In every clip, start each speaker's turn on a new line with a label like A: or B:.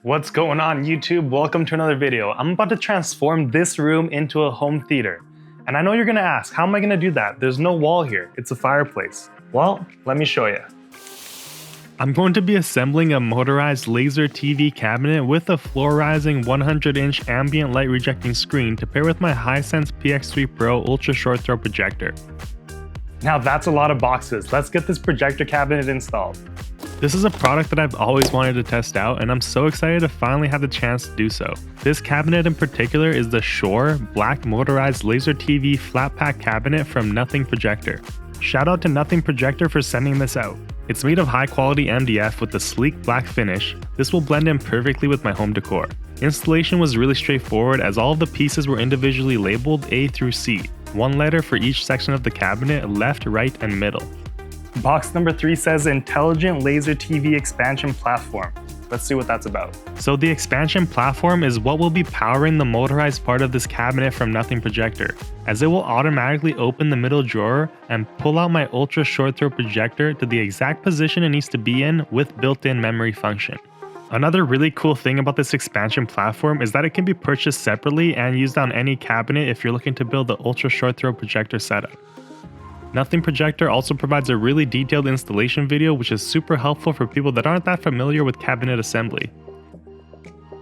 A: What's going on YouTube? Welcome to another video. I'm about to transform this room into a home theater. And I know you're gonna ask, how am I gonna do that? There's no wall here, it's a fireplace. Well, let me show you. I'm going to be assembling a motorized laser TV cabinet with a floor-rising 100-inch ambient light rejecting screen to pair with my Hisense PX3 Pro ultra short throw projector. Now that's a lot of boxes. Let's get this projector cabinet installed. This is a product that I've always wanted to test out, and I'm so excited to finally have the chance to do so. This cabinet in particular is the Shure Black Motorized Laser TV Flat Pack Cabinet from NothingProjector. Shout out to NothingProjector for sending this out. It's made of high quality MDF with a sleek black finish. This will blend in perfectly with my home decor. Installation was really straightforward as all of the pieces were individually labeled A through C, one letter for each section of the cabinet, left, right, and middle. Box number 3 says Intelligent Laser TV Expansion Platform. Let's see what that's about. So the expansion platform is what will be powering the motorized part of this cabinet from NothingProjector, as it will automatically open the middle drawer and pull out my ultra short throw projector to the exact position it needs to be in with built-in memory function. Another really cool thing about this expansion platform is that it can be purchased separately and used on any cabinet if you're looking to build the ultra short throw projector setup. NothingProjector also provides a really detailed installation video, which is super helpful for people that aren't that familiar with cabinet assembly.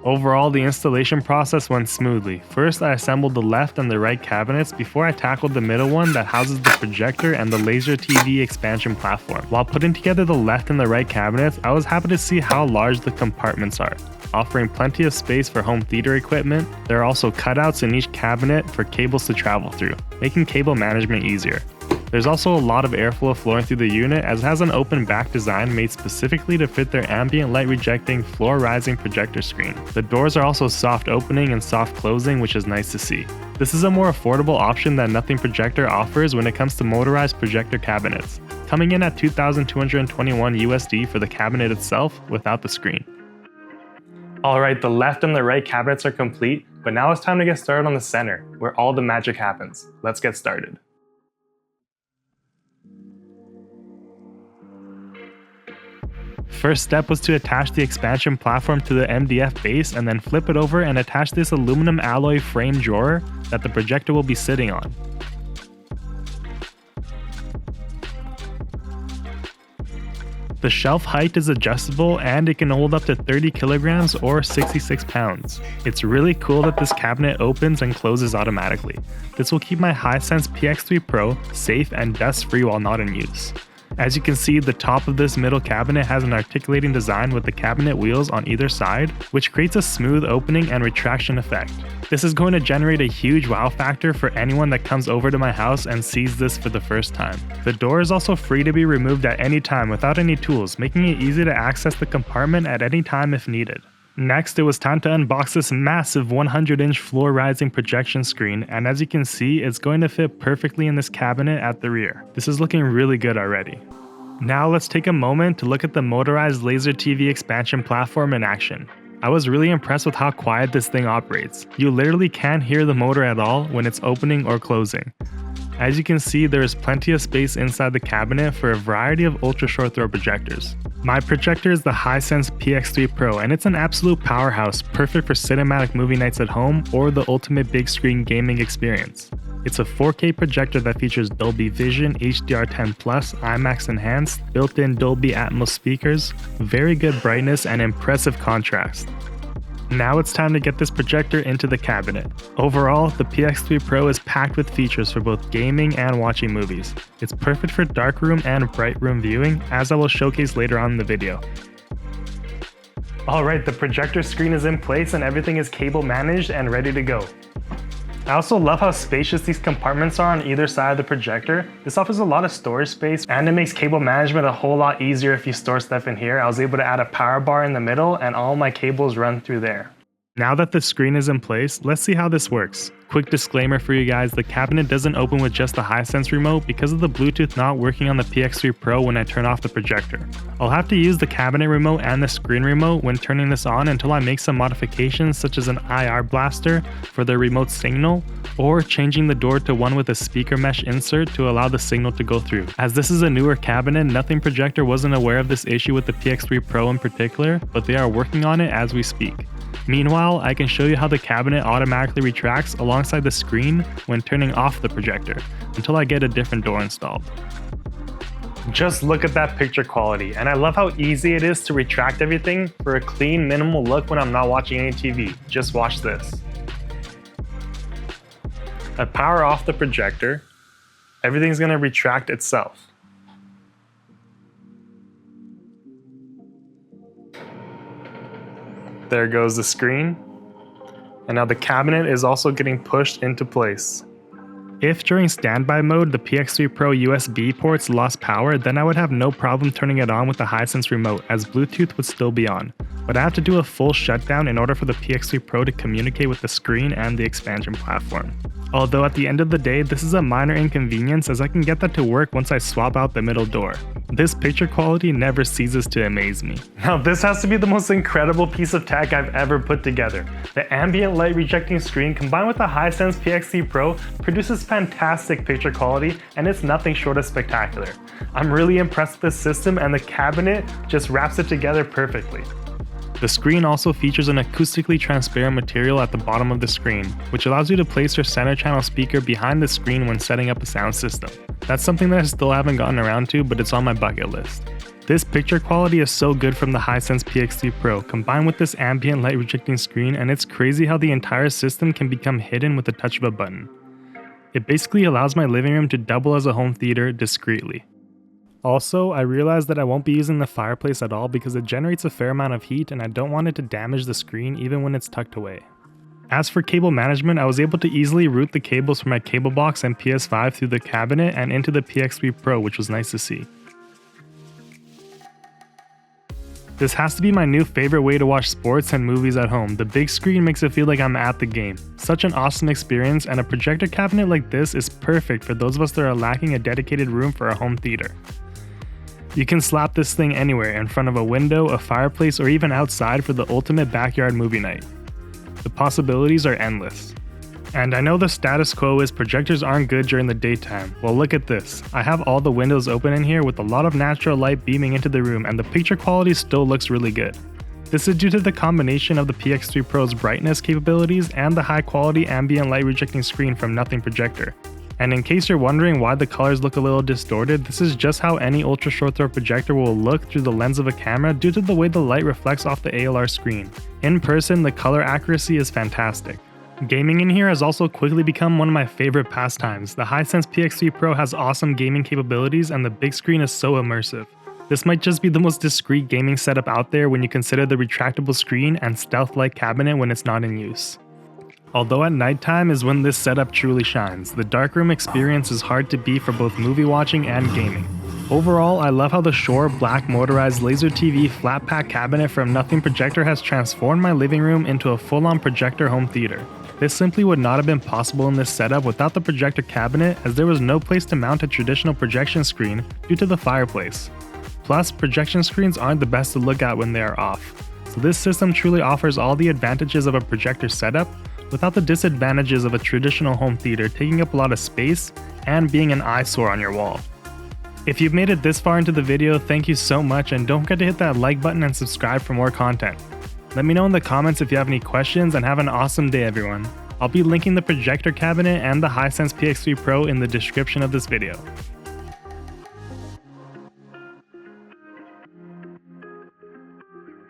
A: Overall, the installation process went smoothly. First, I assembled the left and the right cabinets before I tackled the middle one that houses the projector and the laser TV expansion platform. While putting together the left and the right cabinets, I was happy to see how large the compartments are, offering plenty of space for home theater equipment. There are also cutouts in each cabinet for cables to travel through, making cable management easier. There's also a lot of airflow flowing through the unit as it has an open back design made specifically to fit their ambient light rejecting floor rising projector screen. The doors are also soft opening and soft closing, which is nice to see. This is a more affordable option than NothingProjector offers when it comes to motorized projector cabinets, coming in at $2,221 USD for the cabinet itself without the screen. Alright, the left and the right cabinets are complete, but now it's time to get started on the center, where all the magic happens. Let's get started. First step was to attach the expansion platform to the MDF base and then flip it over and attach this aluminum alloy frame drawer that the projector will be sitting on. The shelf height is adjustable and it can hold up to 30 kilograms or 66 pounds. It's really cool that this cabinet opens and closes automatically. This will keep my Hisense PX3 Pro safe and dust-free while not in use. As you can see, the top of this middle cabinet has an articulating design with the cabinet wheels on either side, which creates a smooth opening and retraction effect. This is going to generate a huge wow factor for anyone that comes over to my house and sees this for the first time. The door is also free to be removed at any time without any tools, making it easy to access the compartment at any time if needed. Next, it was time to unbox this massive 100-inch floor-rising projection screen, and as you can see, it's going to fit perfectly in this cabinet at the rear. This is looking really good already. Now let's take a moment to look at the motorized laser TV expansion platform in action. I was really impressed with how quiet this thing operates. You literally can't hear the motor at all when it's opening or closing. As you can see, there is plenty of space inside the cabinet for a variety of ultra short throw projectors. My projector is the Hisense PX3 Pro, and it's an absolute powerhouse, perfect for cinematic movie nights at home or the ultimate big screen gaming experience. It's a 4K projector that features Dolby Vision, HDR10+, IMAX Enhanced, built-in Dolby Atmos speakers, very good brightness, and impressive contrast. Now it's time to get this projector into the cabinet. Overall, the PX3 Pro is packed with features for both gaming and watching movies. It's perfect for darkroom and bright room viewing, as I will showcase later on in the video. Alright, the projector screen is in place and everything is cable managed and ready to go. I also love how spacious these compartments are on either side of the projector. This offers a lot of storage space and it makes cable management a whole lot easier if you store stuff in here. I was able to add a power bar in the middle and all my cables run through there. Now that the screen is in place, let's see how this works. Quick disclaimer for you guys, the cabinet doesn't open with just the Hisense remote because of the Bluetooth not working on the PX3 Pro when I turn off the projector. I'll have to use the cabinet remote and the screen remote when turning this on until I make some modifications such as an IR blaster for the remote signal, or changing the door to one with a speaker mesh insert to allow the signal to go through. As this is a newer cabinet, NothingProjector wasn't aware of this issue with the PX3 Pro in particular, but they are working on it as we speak. Meanwhile, I can show you how the cabinet automatically retracts alongside the screen when turning off the projector, until I get a different door installed. Just look at that picture quality, and I love how easy it is to retract everything for a clean, minimal look when I'm not watching any TV. Just watch this. I power off the projector, everything's going to retract itself. There goes the screen, and now the cabinet is also getting pushed into place. If during standby mode the PX3 Pro USB ports lost power, then I would have no problem turning it on with the Hisense remote, as Bluetooth would still be on. But I have to do a full shutdown in order for the PX3 Pro to communicate with the screen and the expansion platform. Although at the end of the day, this is a minor inconvenience as I can get that to work once I swap out the middle door. This picture quality never ceases to amaze me. Now this has to be the most incredible piece of tech I've ever put together. The ambient light rejecting screen combined with the Hisense PX3 Pro produces fantastic picture quality, and it's nothing short of spectacular. I'm really impressed with this system, and the cabinet just wraps it together perfectly. The screen also features an acoustically transparent material at the bottom of the screen, which allows you to place your center channel speaker behind the screen when setting up a sound system. That's something that I still haven't gotten around to, but it's on my bucket list. This picture quality is so good from the Hisense PX3 Pro, combined with this ambient light rejecting screen, and it's crazy how the entire system can become hidden with the touch of a button. It basically allows my living room to double as a home theater discreetly. Also, I realized that I won't be using the fireplace at all because it generates a fair amount of heat and I don't want it to damage the screen even when it's tucked away. As for cable management, I was able to easily route the cables from my cable box and PS5 through the cabinet and into the PX3 Pro, which was nice to see. This has to be my new favorite way to watch sports and movies at home. The big screen makes it feel like I'm at the game. Such an awesome experience, and a projector cabinet like this is perfect for those of us that are lacking a dedicated room for a home theater. You can slap this thing anywhere, in front of a window, a fireplace, or even outside for the ultimate backyard movie night. The possibilities are endless. And I know the status quo is projectors aren't good during the daytime. Well, look at this. I have all the windows open in here with a lot of natural light beaming into the room, and the picture quality still looks really good. This is due to the combination of the PX3 Pro's brightness capabilities and the high quality ambient light rejecting screen from NothingProjector. And in case you're wondering why the colors look a little distorted, this is just how any ultra short throw projector will look through the lens of a camera due to the way the light reflects off the ALR screen. In person, the color accuracy is fantastic. Gaming in here has also quickly become one of my favorite pastimes. The Hisense PX3 Pro has awesome gaming capabilities and the big screen is so immersive. This might just be the most discreet gaming setup out there when you consider the retractable screen and stealth-like cabinet when it's not in use. Although at nighttime is when this setup truly shines, the darkroom experience is hard to beat for both movie watching and gaming. Overall, I love how the Shure Black Motorized Laser TV flat pack cabinet from NothingProjector has transformed my living room into a full-on projector home theater. This simply would not have been possible in this setup without the projector cabinet, as there was no place to mount a traditional projection screen due to the fireplace. Plus, projection screens aren't the best to look at when they are off. So this system truly offers all the advantages of a projector setup, without the disadvantages of a traditional home theater taking up a lot of space and being an eyesore on your wall. If you've made it this far into the video, thank you so much, and don't forget to hit that like button and subscribe for more content. Let me know in the comments if you have any questions, and have an awesome day everyone. I'll be linking the projector cabinet and the Hisense PX3 Pro in the description of this video.